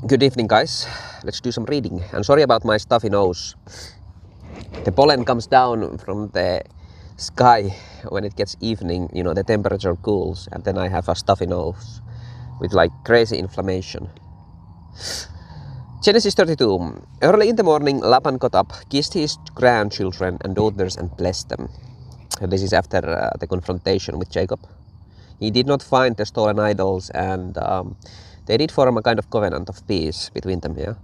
Good evening, guys. Let's do some reading. And sorry about my stuffy nose. The pollen comes down from the sky when it gets evening, the temperature cools, and then I have a stuffy nose with like crazy inflammation. Genesis 32. Early in the morning, Laban got up, kissed his grandchildren and daughters and blessed them. This is after the confrontation with Jacob. He did not find the stolen idols, and they did form a kind of covenant of peace between them. Then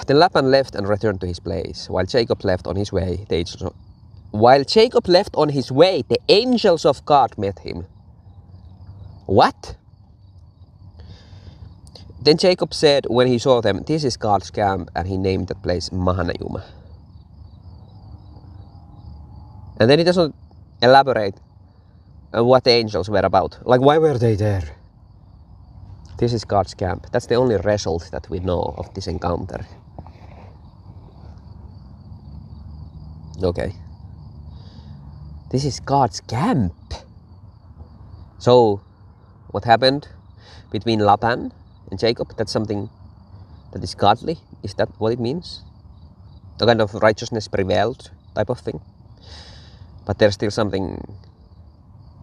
Laban left and returned to his place. While Jacob left on his way, the angels of God met him. What? Then Jacob said when he saw them, "This is God's camp," and he named that place Mahanaim. And then he doesn't elaborate on what the angels were about. Like, why were they there? This is God's camp. That's the only result that we know of this encounter. Okay. This is God's camp. So, what happened between Laban and Jacob? That's something that is godly? Is that what it means? A kind of righteousness prevailed type of thing? But there's still something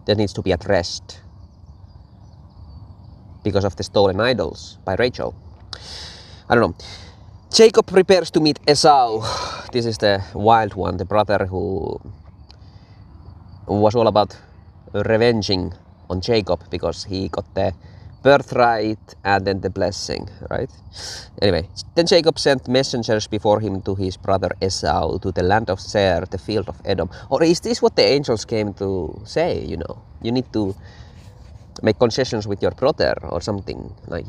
that needs to be addressed because of the stolen idols by Rachel. I don't know. Jacob prepares to meet Esau. This is the wild one, the brother who was all about revenging on Jacob because he got the birthright and then the blessing, right? Anyway, then Jacob sent messengers before him to his brother Esau to the land of Seir, the field of Edom. Or is this what the angels came to say, You need to make concessions with your brother or something, like,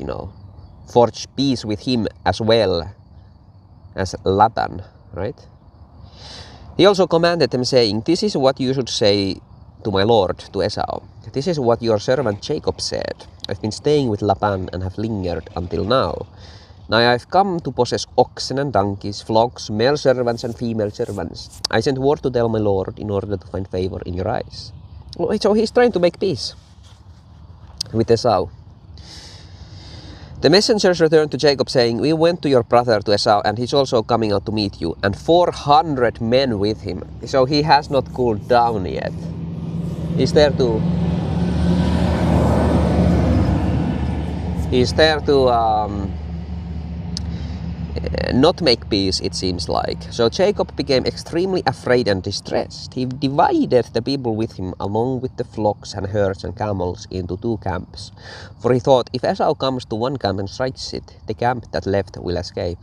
forge peace with him as well as Laban, right? He also commanded them, saying, "This is what you should say to my lord, to Esau. This is what your servant Jacob said. I've been staying with Laban and have lingered until now. Now I've come to possess oxen and donkeys, flocks, male servants and female servants. I sent word to tell my lord in order to find favor in your eyes." So he's trying to make peace with Esau. The messengers returned to Jacob, saying, "We went to your brother, to Esau, and he's also coming out to meet you, and 400 men with him." So he has not cooled down yet. He's there to not make peace, it seems like. So Jacob became extremely afraid and distressed. He divided the people with him along with the flocks and herds and camels into two camps. For he thought, if Esau comes to one camp and strikes it, the camp that left will escape.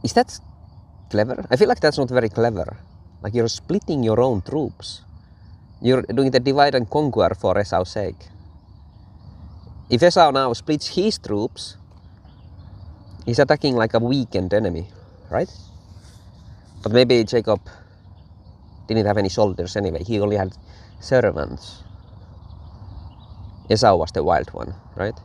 Is that clever? I feel like that's not very clever. Like, you're splitting your own troops. You're doing the divide and conquer for Esau's sake. If Esau now splits his troops, he's attacking like a weakened enemy, right? But maybe Jacob didn't have any soldiers anyway. He only had servants. Esau was the wild one, right?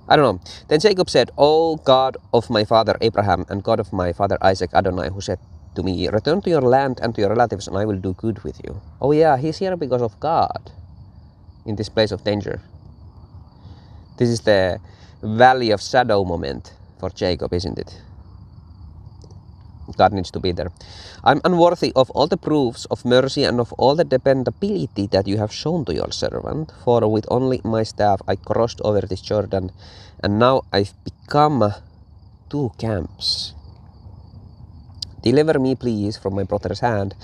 I don't know. Then Jacob said, "O God of my father Abraham and God of my father Isaac, Adonai, who said to me, 'Return to your land and to your relatives, and I will do good with you.'" Oh yeah, he's here because of God in this place of danger. This is the valley of shadow moment for Jacob, isn't it? God needs to be there. "I'm unworthy of all the proofs of mercy and of all the dependability that you have shown to your servant, for with only my staff I crossed over this Jordan, and now I've become two camps. Deliver me, please, from my brother's hand,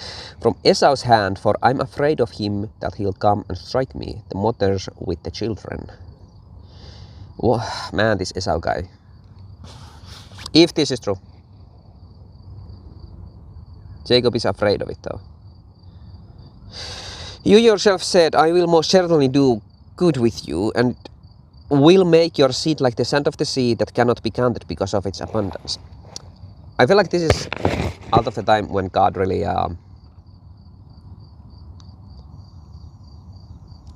from Esau's hand, for I'm afraid of him, that he'll come and strike me, the mothers with the children." Oh, man, this Esau guy. If this is true. Jacob is afraid of it, though. "You yourself said, 'I will most certainly do good with you, and will make your seed like the sand of the sea that cannot be counted because of its abundance.'" I feel like this is out of the time when God really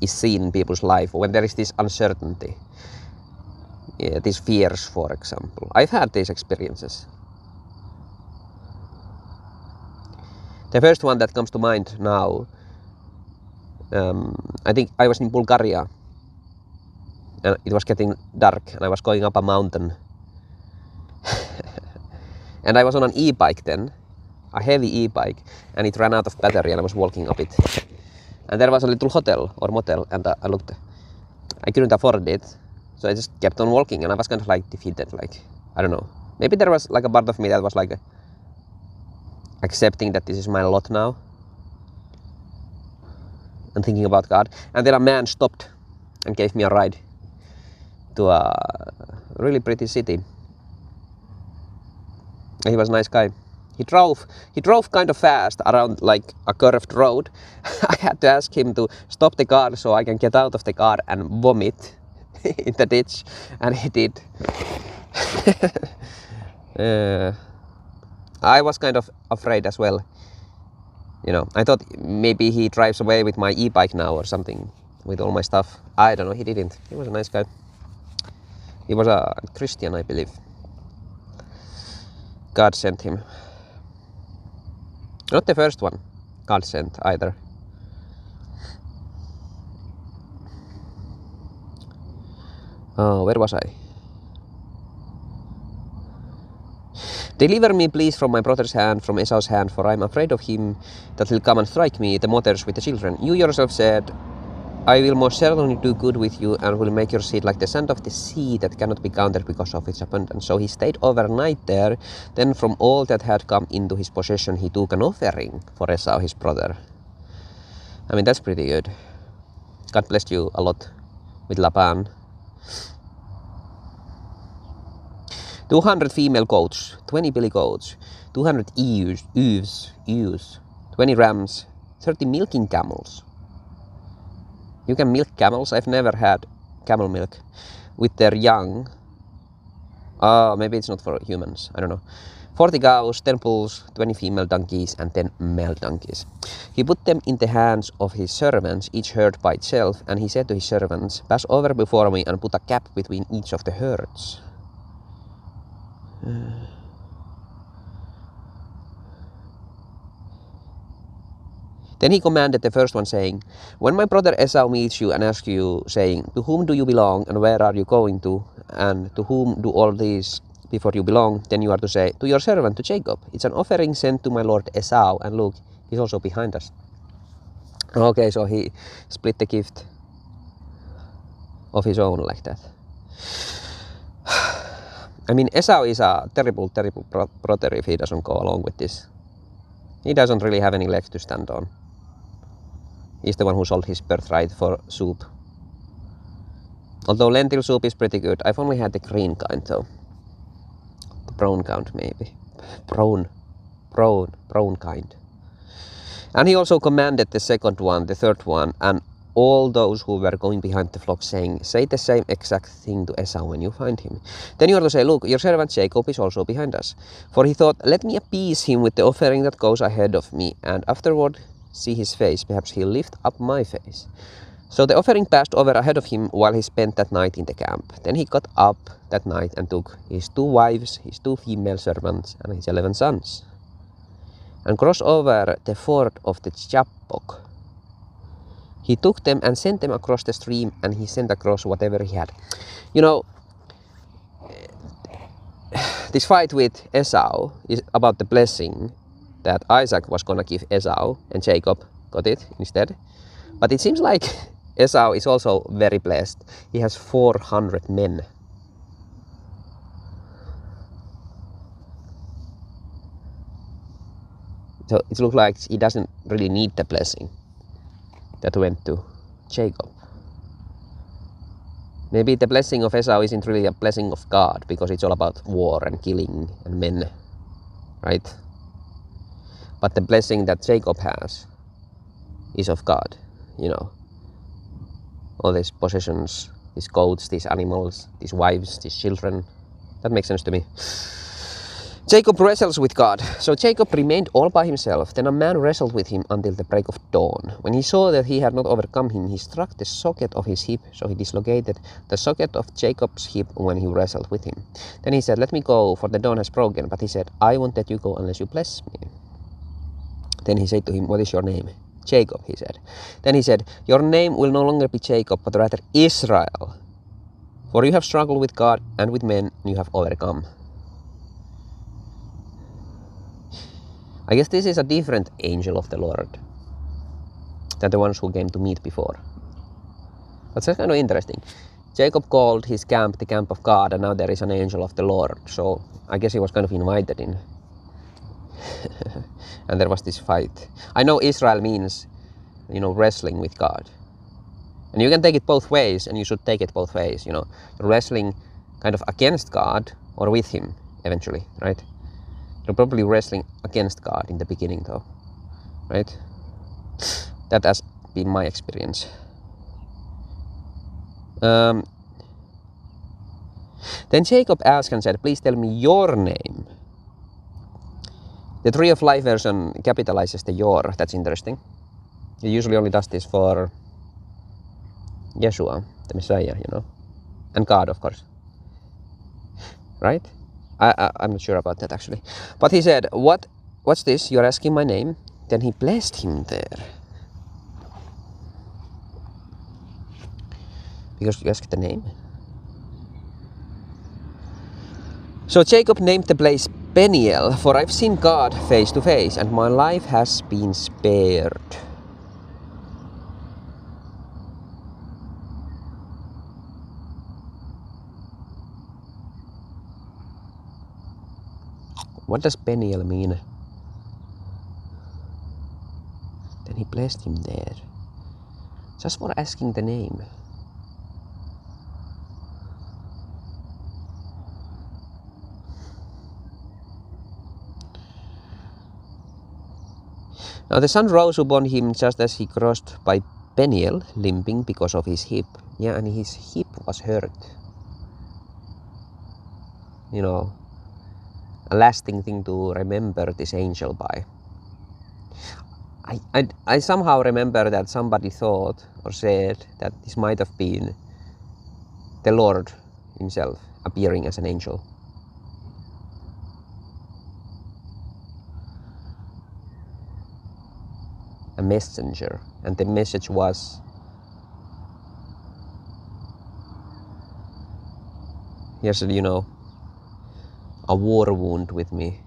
is seen in people's life, when there is this uncertainty. These fears, for example. I've had these experiences. The first one that comes to mind now I think I was in Bulgaria and it was getting dark and I was going up a mountain and I was on an e-bike then, a heavy e-bike, and it ran out of battery and I was walking up it. And there was a little hotel or motel and I looked, I couldn't afford it, so I just kept on walking and I was kind of like defeated, like, I don't know. Maybe there was like a part of me that was like accepting that this is my lot now and thinking about God. And then a man stopped and gave me a ride to a really pretty city. He was a nice guy. He drove kind of fast around like a curved road. I had to ask him to stop the car so I can get out of the car and vomit in the ditch, and he did. I was kind of afraid as well. You know, I thought maybe he drives away with my e-bike now or something, with all my stuff. I don't know, he didn't. He was a nice guy. He was a Christian, I believe. God sent him. Not the first one God sent either. Oh, where was I? Deliver me please from my brother's hand, from Esau's hand, for I am afraid of him that he'll come and strike me, the mothers with the children. You yourself said, I will most certainly do good with you and will make your seed like the sand of the sea that cannot be counted because of its abundance. So he stayed overnight there. Then from all that had come into his possession he took an offering for Esau his brother. I mean, that's pretty good. God blessed you a lot with Laban. 200 female goats, 20 billy goats, 200 ewes, 20 rams, 30 milking camels. You can milk camels. I've never had camel milk with their young. Maybe it's not for humans. I don't know. 40 cows, 10 bulls, 20 female donkeys, and 10 male donkeys. He put them in the hands of his servants, each herd by itself, and he said to his servants, pass over before me and put a gap between each of the herds. Then he commanded the first one, saying, when my brother Esau meets you and asks you, saying, to whom do you belong, and where are you going to, and to whom do all these before you belong, then you are to say, to your servant, to Jacob. It's an offering sent to my lord Esau, and look, he's also behind us. Okay, so he split the gift of his own like that. I mean, Esau is a terrible brother if he doesn't go along with this. He doesn't really have any legs to stand on. He's the one who sold his birthright for soup. Although lentil soup is pretty good. I've only had the green kind though. The brown kind maybe. Brown kind. And he also commanded the second one, the third one, and all those who were going behind the flock, saying, say the same exact thing to Esau when you find him. Then you are to say, look, your servant Jacob is also behind us. For he thought, let me appease him with the offering that goes ahead of me, and afterward see his face, perhaps he'll lift up my face. So the offering passed over ahead of him while he spent that night in the camp. Then he got up that night and took his 2 wives, his 2 female servants, and his 11 sons, and crossed over the ford of the Jabbok. He took them and sent them across the stream, and he sent across whatever he had. You know, this fight with Esau is about the blessing that Isaac was gonna give Esau, and Jacob got it instead. But it seems like Esau is also very blessed. He has 400 men. So it looks like he doesn't really need the blessing that went to Jacob. Maybe the blessing of Esau isn't really a blessing of God, because it's all about war and killing and men, right? But the blessing that Jacob has is of God, you know. All these possessions, these goats, these animals, these wives, these children. That makes sense to me. Jacob wrestles with God. So Jacob remained all by himself. Then a man wrestled with him until the break of dawn. When he saw that he had not overcome him, he struck the socket of his hip. So he dislocated the socket of Jacob's hip when he wrestled with him. Then he said, let me go, for the dawn has broken. But he said, I won't let you go unless you bless me. Then he said to him, what is your name? Jacob, he said. Then he said, your name will no longer be Jacob, but rather Israel. For you have struggled with God and with men, and you have overcome. I guess this is a different angel of the Lord than the ones who came to meet before. But that's kind of interesting. Jacob called his camp the camp of God, and now there is an angel of the Lord. So I guess he was kind of invited in. And there was this fight. I know Israel means, wrestling with God. And you can take it both ways, and you should take it both ways, You're wrestling kind of against God or with him eventually, right? You're probably wrestling against God in the beginning though, right? That has been my experience. Then Jacob asked and said, please tell me your name. The Tree of Life version capitalizes the your. That's interesting. It usually only does this for Yeshua, the Messiah, and God, of course. Right? I'm not sure about that actually. But he said, what's this? You're asking my name? Then he blessed him there. Because you asked the name. So Jacob named the place Peniel, for I've seen God face to face, and my life has been spared. What does Peniel mean? Then he blessed him there. Just for asking the name. Now the sun rose upon him just as he crossed by Peniel, limping because of his hip. Yeah, and his hip was hurt. A lasting thing to remember this angel by. I somehow remember that somebody thought or said that this might have been the Lord himself appearing as an angel. A messenger, and the message was, here's a war wound with me.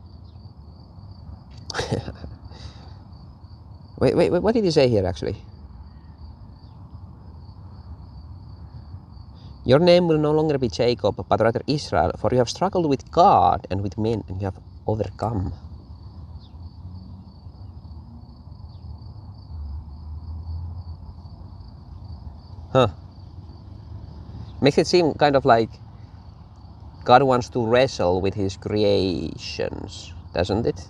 wait, what did he say here actually? Your name will no longer be Jacob, but rather Israel, for you have struggled with God and with men, and you have overcome. Huh. Makes it seem kind of like God wants to wrestle with his creations, doesn't it?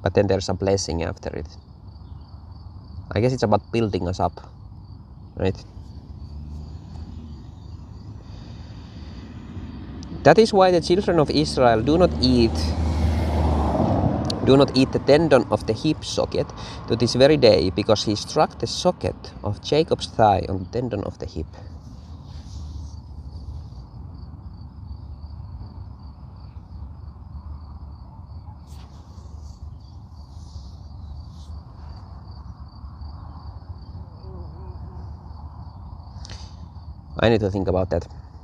But then there's a blessing after it. I guess it's about building us up, right? That is why the children of Israel do not eat the tendon of the hip socket to this very day, because he struck the socket of Jacob's thigh on the tendon of the hip. I need to think about that.